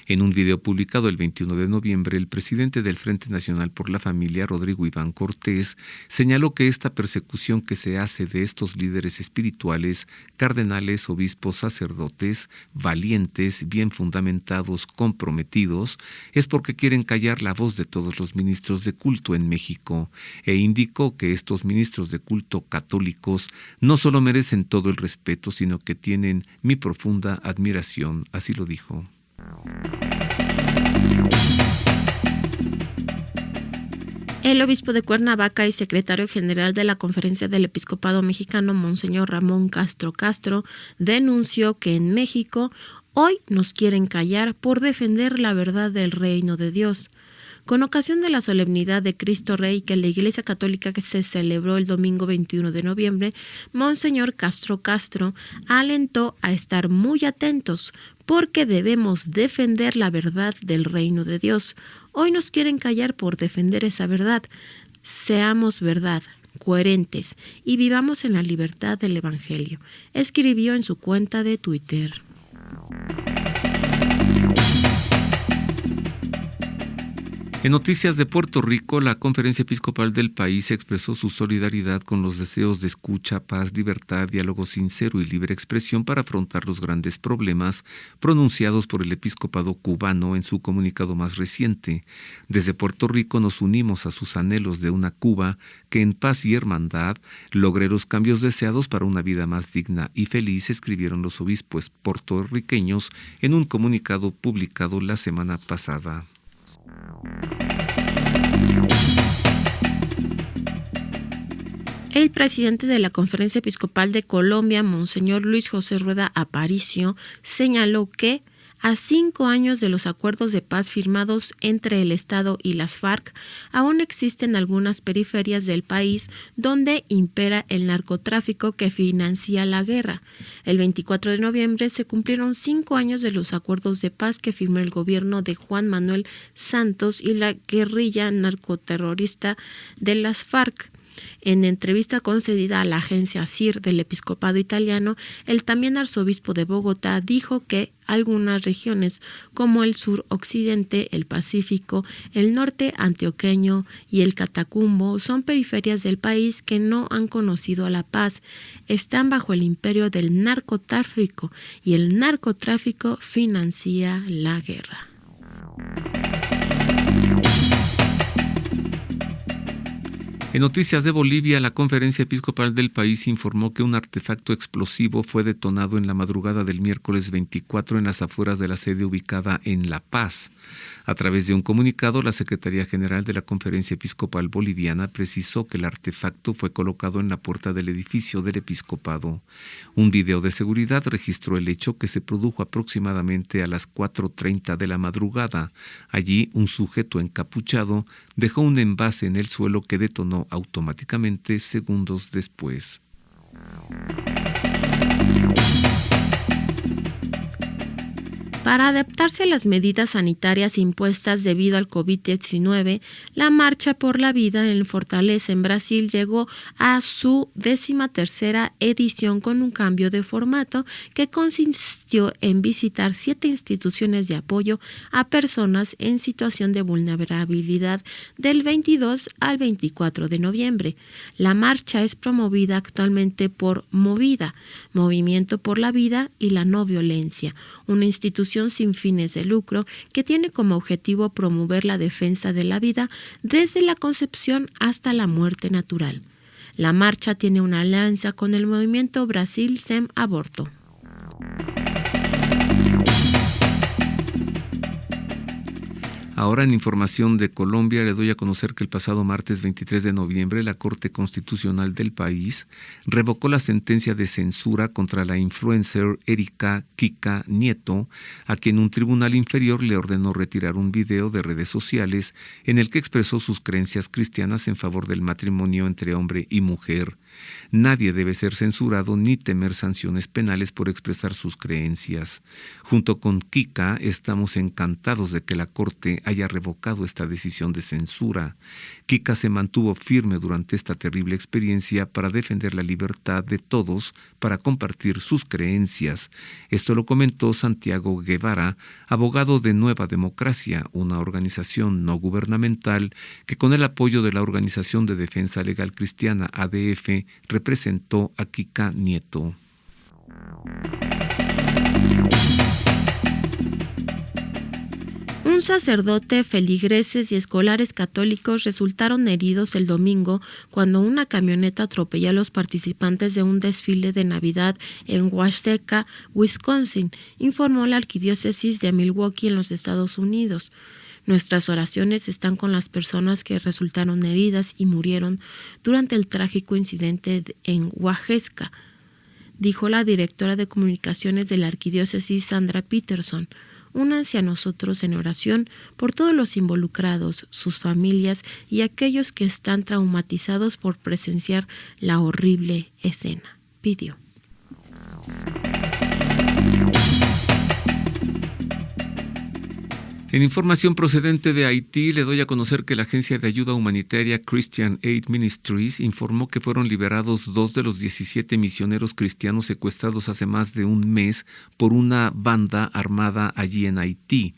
En un video publicado el 21 de noviembre, el presidente del Frente Nacional por la Familia, Rodrigo Iván Cortés, señaló que esta persecución que se hace de estos líderes espirituales, cardenales, obispos, sacerdotes, valientes, bien fundamentados, comprometidos, es porque quieren callar la voz de todos los ministros de culto en México, e indicó que estos ministros de culto católicos no solo merecen todo el respeto, sino que tienen mi profunda admiración, así lo dijo. El obispo de Cuernavaca y secretario general de la Conferencia del Episcopado Mexicano, Monseñor Ramón Castro Castro, denunció que en México hoy nos quieren callar por defender la verdad del reino de Dios. Con ocasión de la solemnidad de Cristo Rey que la Iglesia Católica que se celebró el domingo 21 de noviembre, Monseñor Castro Castro alentó a estar muy atentos porque debemos defender la verdad del reino de Dios. Hoy nos quieren callar por defender esa verdad. Seamos verdad, coherentes y vivamos en la libertad del Evangelio, escribió en su cuenta de Twitter. En noticias de Puerto Rico, la Conferencia Episcopal del país expresó su solidaridad con los deseos de escucha, paz, libertad, diálogo sincero y libre expresión para afrontar los grandes problemas pronunciados por el episcopado cubano en su comunicado más reciente. Desde Puerto Rico nos unimos a sus anhelos de una Cuba que en paz y hermandad logre los cambios deseados para una vida más digna y feliz, escribieron los obispos puertorriqueños en un comunicado publicado la semana pasada. El presidente de la Conferencia Episcopal de Colombia, Monseñor Luis José Rueda Aparicio, señaló que a 5 años de los acuerdos de paz firmados entre el Estado y las FARC, aún existen algunas periferias del país donde impera el narcotráfico que financia la guerra. El 24 de noviembre se cumplieron 5 años de los acuerdos de paz que firmó el gobierno de Juan Manuel Santos y la guerrilla narcoterrorista de las FARC. En entrevista concedida a la agencia CIR del Episcopado Italiano, el también arzobispo de Bogotá dijo que algunas regiones como el suroccidente, el Pacífico, el norte antioqueño y el Catacumbo son periferias del país que no han conocido la paz, están bajo el imperio del narcotráfico y el narcotráfico financia la guerra. En noticias de Bolivia, la Conferencia Episcopal del país informó que un artefacto explosivo fue detonado en la madrugada del miércoles 24 en las afueras de la sede ubicada en La Paz. A través de un comunicado, la Secretaría General de la Conferencia Episcopal Boliviana precisó que el artefacto fue colocado en la puerta del edificio del episcopado. Un video de seguridad registró el hecho, que se produjo aproximadamente a las 4:30 de la madrugada. Allí, un sujeto encapuchado dejó un envase en el suelo que detonó automáticamente segundos después. Para adaptarse a las medidas sanitarias impuestas debido al COVID-19, la Marcha por la Vida en Fortaleza, en Brasil, llegó a su 13ª edición con un cambio de formato que consistió en visitar 7 instituciones de apoyo a personas en situación de vulnerabilidad del 22 al 24 de noviembre. La marcha es promovida actualmente por Movida, Movimiento por la Vida y la No Violencia, una institución sin fines de lucro que tiene como objetivo promover la defensa de la vida desde la concepción hasta la muerte natural. La marcha tiene una alianza con el movimiento Brasil Sem Aborto. Ahora, en información de Colombia, le doy a conocer que el pasado martes 23 de noviembre la Corte Constitucional del país revocó la sentencia de censura contra la influencer Erika Kika Nieto, a quien un tribunal inferior le ordenó retirar un video de redes sociales en el que expresó sus creencias cristianas en favor del matrimonio entre hombre y mujer. Nadie debe ser censurado ni temer sanciones penales por expresar sus creencias. Junto con Kika, estamos encantados de que la Corte haya revocado esta decisión de censura. Kika se mantuvo firme durante esta terrible experiencia para defender la libertad de todos para compartir sus creencias. Esto lo comentó Santiago Guevara, abogado de Nueva Democracia, una organización no gubernamental que, con el apoyo de la Organización de Defensa Legal Cristiana ADF, representó a Kika Nieto. Un sacerdote, feligreses y escolares católicos resultaron heridos el domingo cuando una camioneta atropelló a los participantes de un desfile de Navidad en Waseca, Wisconsin, informó la Arquidiócesis de Milwaukee en los Estados Unidos. Nuestras oraciones están con las personas que resultaron heridas y murieron durante el trágico incidente en Waseca, dijo la directora de comunicaciones de la Arquidiócesis, Sandra Peterson. Únanse a nosotros en oración por todos los involucrados, sus familias y aquellos que están traumatizados por presenciar la horrible escena, pidió. En información procedente de Haití, le doy a conocer que la agencia de ayuda humanitaria Christian Aid Ministries informó que fueron liberados 2 de los 17 misioneros cristianos secuestrados hace más de un mes por una banda armada allí en Haití.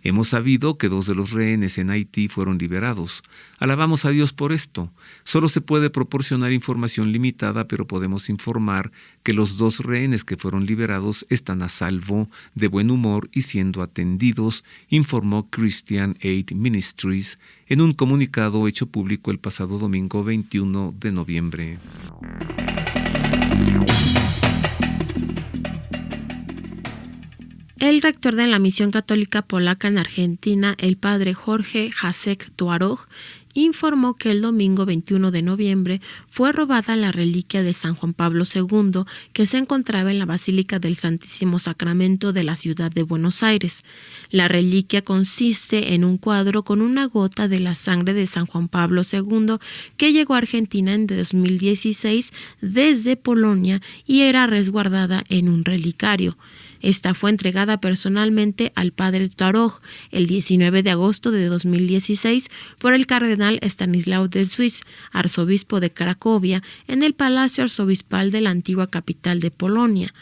Hemos sabido que 2 de los rehenes en Haití fueron liberados. Alabamos a Dios por esto. Solo se puede proporcionar información limitada, pero podemos informar que los 2 rehenes que fueron liberados están a salvo, de buen humor y siendo atendidos, informó Christian Aid Ministries en un comunicado hecho público el pasado domingo 21 de noviembre. El rector de la Misión Católica Polaca en Argentina, el padre Jorge Jacek Tuarog, informó que el domingo 21 de noviembre fue robada la reliquia de San Juan Pablo II que se encontraba en la Basílica del Santísimo Sacramento de la ciudad de Buenos Aires. La reliquia consiste en un cuadro con una gota de la sangre de San Juan Pablo II que llegó a Argentina en 2016 desde Polonia y era resguardada en un relicario. Esta fue entregada personalmente al padre Tuarog el 19 de agosto de 2016 por el cardenal Stanislao de Suisse, arzobispo de Cracovia, en el Palacio Arzobispal de la antigua capital de Polonia.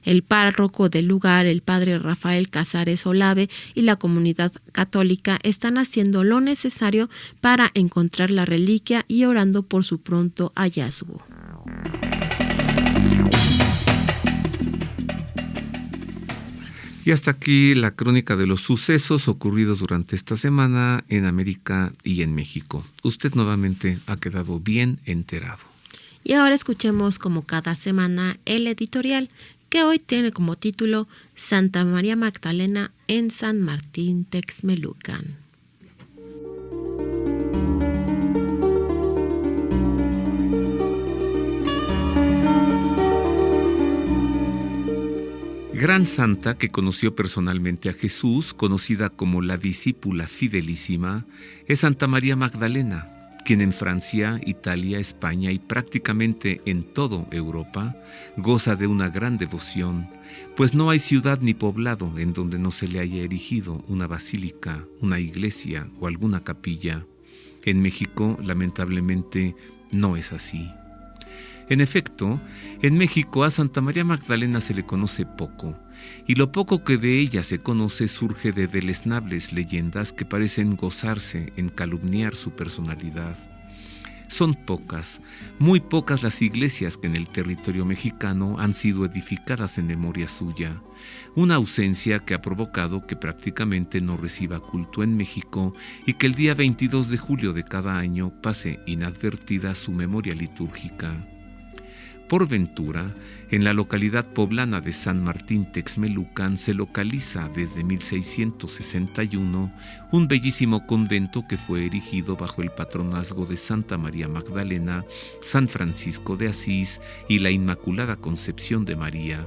El párroco del lugar, el padre Rafael Casares Olave, y la comunidad católica están haciendo lo necesario para encontrar la reliquia y orando por su pronto hallazgo. Y Y hasta aquí la crónica de los sucesos ocurridos durante esta semana en América y en México. Usted nuevamente ha quedado bien enterado. Y ahora escuchemos, como cada semana, el editorial, que hoy tiene como título Santa María Magdalena en San Martín Texmelucan. Gran santa que conoció personalmente a Jesús, conocida como la discípula fidelísima, es Santa María Magdalena, quien en Francia, Italia, España y prácticamente en toda Europa goza de una gran devoción, pues no hay ciudad ni poblado en donde no se le haya erigido una basílica, una iglesia o alguna capilla. En México, lamentablemente, no es así. En efecto, en México a Santa María Magdalena se le conoce poco, y lo poco que de ella se conoce surge de deleznables leyendas que parecen gozarse en calumniar su personalidad. Son pocas, muy pocas las iglesias que en el territorio mexicano han sido edificadas en memoria suya, una ausencia que ha provocado que prácticamente no reciba culto en México y que el día 22 de julio de cada año pase inadvertida su memoria litúrgica. Por ventura, en la localidad poblana de San Martín Texmelucan se localiza desde 1661 un bellísimo convento que fue erigido bajo el patronazgo de Santa María Magdalena, San Francisco de Asís y la Inmaculada Concepción de María,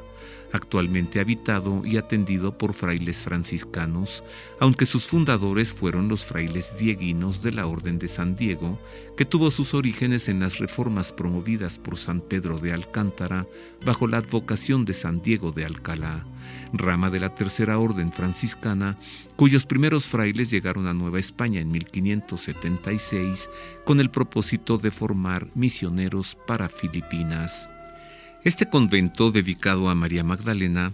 actualmente habitado y atendido por frailes franciscanos, aunque sus fundadores fueron los frailes dieguinos de la Orden de San Diego, que tuvo sus orígenes en las reformas promovidas por San Pedro de Alcántara bajo la advocación de San Diego de Alcalá, rama de la Tercera Orden franciscana, cuyos primeros frailes llegaron a Nueva España en 1576 con el propósito de formar misioneros para Filipinas. Este convento, dedicado a María Magdalena,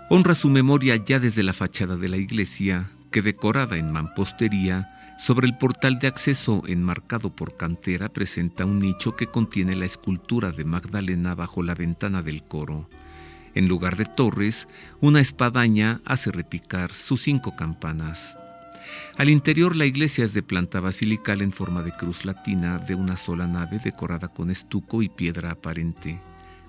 honra su memoria ya desde la fachada de la iglesia, que decorada en mampostería, sobre el portal de acceso enmarcado por cantera presenta un nicho que contiene la escultura de Magdalena bajo la ventana del coro. En lugar de torres, una espadaña hace repicar sus 5 campanas. Al interior la iglesia es de planta basilical en forma de cruz latina de una sola nave decorada con estuco y piedra aparente,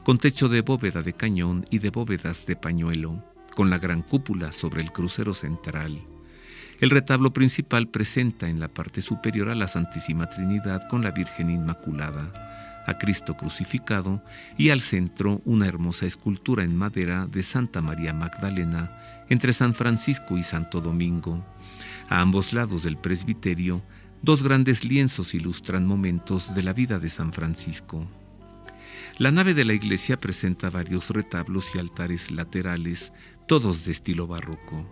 con techo de bóveda de cañón y de bóvedas de pañuelo, con la gran cúpula sobre el crucero central. El retablo principal presenta en la parte superior a la Santísima Trinidad con la Virgen Inmaculada, a Cristo crucificado y al centro una hermosa escultura en madera de Santa María Magdalena entre San Francisco y Santo Domingo. A ambos lados del presbiterio, 2 grandes lienzos ilustran momentos de la vida de San Francisco. La nave de la iglesia presenta varios retablos y altares laterales, todos de estilo barroco.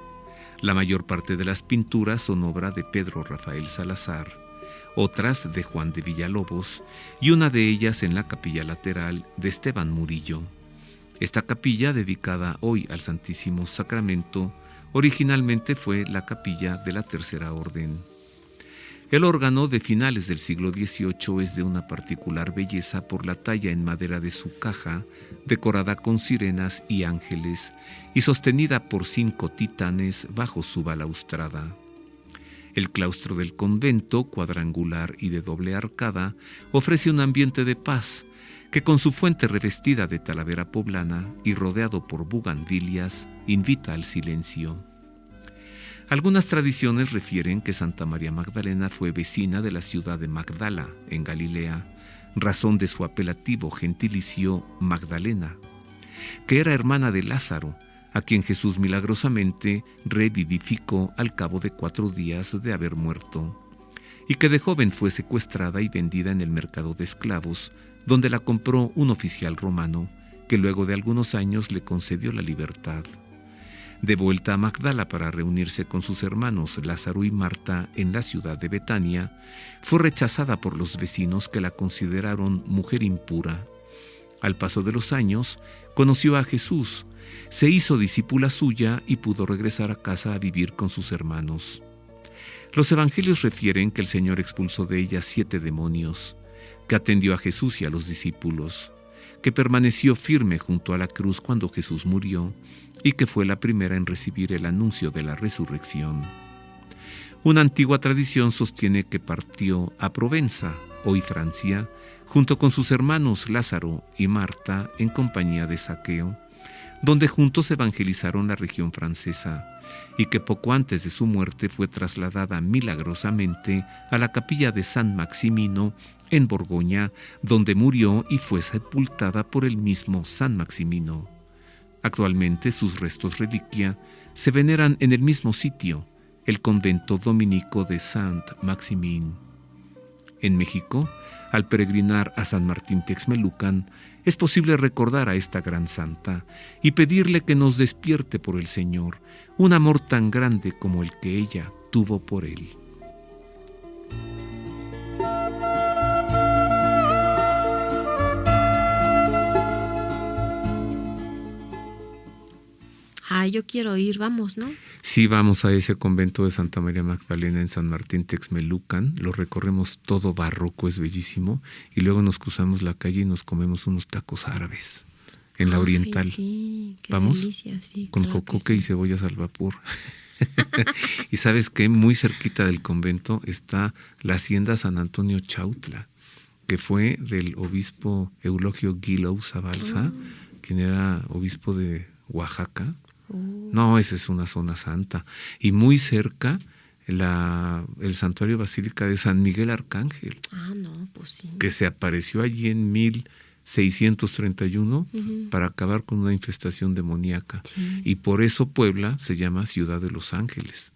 La mayor parte de las pinturas son obra de Pedro Rafael Salazar, otras de Juan de Villalobos y una de ellas en la capilla lateral de Esteban Murillo. Esta capilla, dedicada hoy al Santísimo Sacramento, originalmente fue la capilla de la Tercera Orden. El órgano de finales del siglo XVIII es de una particular belleza por la talla en madera de su caja, decorada con sirenas y ángeles, y sostenida por 5 titanes bajo su balaustrada. El claustro del convento, cuadrangular y de doble arcada, ofrece un ambiente de paz, que con su fuente revestida de talavera poblana y rodeado por bugambilias, invita al silencio. Algunas tradiciones refieren que Santa María Magdalena fue vecina de la ciudad de Magdala, en Galilea, razón de su apelativo gentilicio Magdalena, que era hermana de Lázaro, a quien Jesús milagrosamente revivificó al cabo de 4 días de haber muerto, y que de joven fue secuestrada y vendida en el mercado de esclavos, donde la compró un oficial romano, que luego de algunos años le concedió la libertad. De vuelta a Magdala para reunirse con sus hermanos Lázaro y Marta en la ciudad de Betania, fue rechazada por los vecinos que la consideraron mujer impura. Al paso de los años, conoció a Jesús, se hizo discípula suya y pudo regresar a casa a vivir con sus hermanos. Los evangelios refieren que el Señor expulsó de ella 7 demonios, que atendió a Jesús y a los discípulos, que permaneció firme junto a la cruz cuando Jesús murió y que fue la primera en recibir el anuncio de la resurrección. Una antigua tradición sostiene que partió a Provenza, hoy Francia, junto con sus hermanos Lázaro y Marta en compañía de Zaqueo, donde juntos evangelizaron la región francesa, y que poco antes de su muerte fue trasladada milagrosamente a la capilla de San Maximino en Borgoña, donde murió y fue sepultada por el mismo San Maximino. Actualmente sus restos reliquia se veneran en el mismo sitio, el convento dominico de Saint-Maximin. En México, al peregrinar a San Martín Texmelucan, es posible recordar a esta gran santa y pedirle que nos despierte por el Señor un amor tan grande como el que ella tuvo por él. Yo quiero ir, vamos, ¿no? Sí, vamos a ese convento de Santa María Magdalena en San Martín Texmelucan, lo recorremos todo barroco, es bellísimo, y luego nos cruzamos la calle y nos comemos unos tacos árabes en la Oriental. Sí, qué ¿vamos? Delicia, sí, con claro jocoque sí. Y cebollas al vapor. Y ¿sabes qué? Muy cerquita del convento está la hacienda San Antonio Chautla, que fue del obispo Eulogio Guilou Zabalza, quien era obispo de Oaxaca. No, esa es una zona santa. Y muy cerca el santuario basílica de San Miguel Arcángel, No, pues sí. que se apareció allí en 1631 para acabar con una infestación demoníaca. Sí. Y por eso Puebla se llama Ciudad de los Ángeles.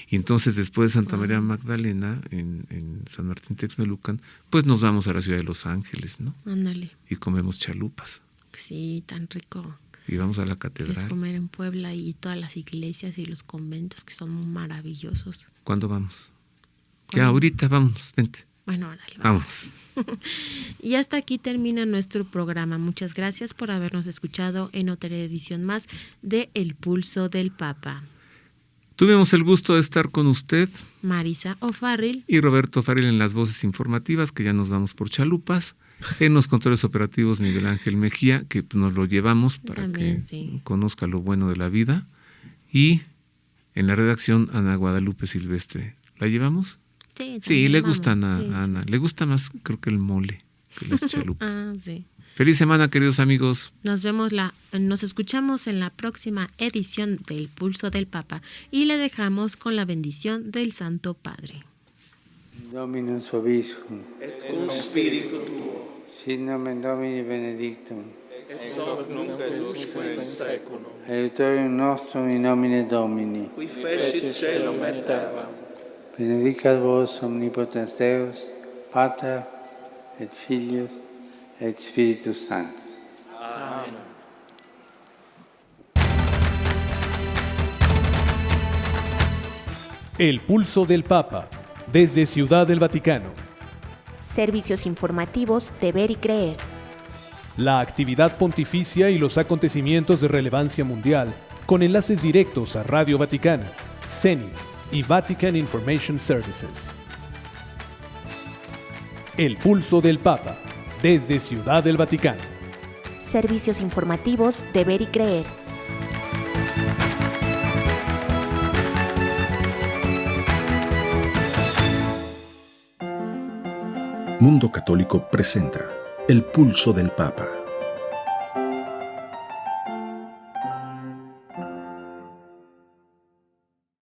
Y entonces después de Santa María Magdalena, en San Martín Texmelucan, pues nos vamos a la Ciudad de los Ángeles, ¿no? Ándale. Y comemos chalupas. Sí, tan rico. Y vamos a la Es catedral. comer en Puebla y todas las iglesias y los conventos que son maravillosos. ¿Cuándo vamos? ¿Cuándo? Ya, ahorita vamos, vente. Bueno, órale, Vamos. Y hasta aquí termina nuestro programa. Muchas gracias por habernos escuchado en otra edición más de El Pulso del Papa. Tuvimos el gusto de estar con usted, Marisa O'Farrill y Roberto Farrell en las voces informativas, que ya nos vamos por chalupas. En los controles operativos, Miguel Ángel Mejía, que nos lo llevamos para También, que sí. conozca lo bueno de la vida. Y en la redacción, Ana Guadalupe Silvestre. ¿La llevamos? Sí, Sí, le vamos. gusta a Sí, Ana. sí. Le gusta más, creo que el mole, que las chalupas. Sí. Feliz semana, queridos amigos. Nos escuchamos en la próxima edición del Pulso del Papa y le dejamos con la bendición del Santo Padre. Dominus vobiscum. Et cum spiritu tuo. Sit nomen Domini benedictum. Et hoc nunc et usque in seculum. Aiutorium nostrum in nomine Domini. Qui fecit caelum et terram. Benedicat vos omnipotens Deus, Pater et Filius et Spiritus Sanctus. Amen. El Pulso del Papa, desde Ciudad del Vaticano. Servicios informativos de Ver y Creer. La actividad pontificia y los acontecimientos de relevancia mundial, con enlaces directos a Radio Vaticana, CENIT y Vatican Information Services. El Pulso del Papa, desde Ciudad del Vaticano. Servicios informativos de Ver y Creer. Mundo Católico presenta El Pulso del Papa.